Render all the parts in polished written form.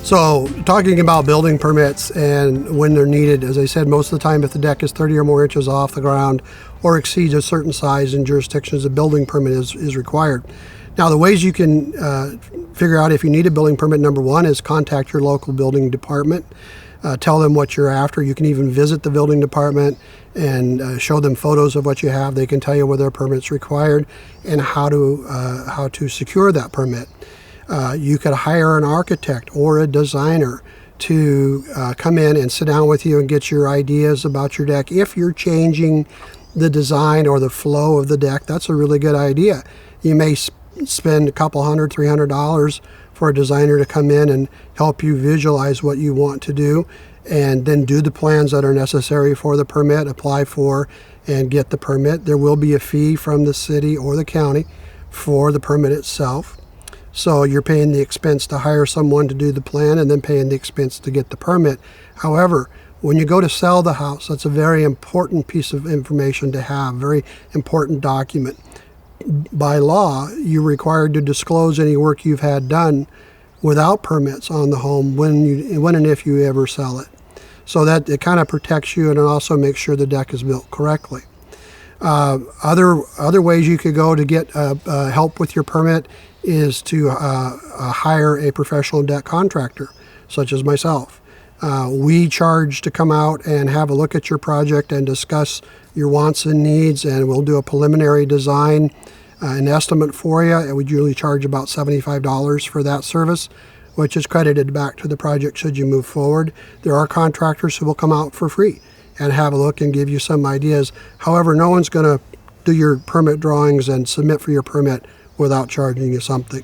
So talking about building permits and when they're needed, as I said, most of the time if the deck is 30 or more inches off the ground or exceeds a certain size in jurisdictions, a building permit is required. Now the ways you can figure out if you need a building permit, number one is contact your local building department. Tell them what you're after. You can even visit the building department and show them photos of what you have. They can tell you whether a permit's required and how to secure that permit. You could hire an architect or a designer to come in and sit down with you and get your ideas about your deck. If you're changing the design or the flow of the deck, that's a really good idea. You may spend a couple $100, $300 for a designer to come in and help you visualize what you want to do, and then do the plans that are necessary for the permit, apply for and get the permit. There will be a fee from the city or the county for the permit itself. So you're paying the expense to hire someone to do the plan and then paying the expense to get the permit. However, when you go to sell the house, that's a very important piece of information to have, very important document. By law, you're required to disclose any work you've had done without permits on the home when and if you ever sell it. So that it kind of protects you, and it also makes sure the deck is built correctly. Other ways you could go to get help with your permit is to hire a professional deck contractor, such as myself. We charge to come out and have a look at your project and discuss your wants and needs, and we'll do a preliminary design, an estimate for you. And we usually charge about $75 for that service, which is credited back to the project should you move forward. There are contractors who will come out for free and have a look and give you some ideas. However, no one's going to do your permit drawings and submit for your permit without charging you something.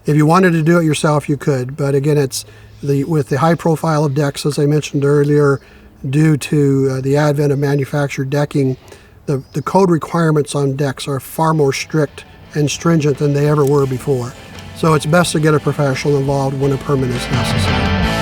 If you wanted to do it yourself, you could, but again, with the high profile of decks, as I mentioned earlier, due to the advent of manufactured decking, the code requirements on decks are far more strict and stringent than they ever were before. So it's best to get a professional involved when a permit is necessary.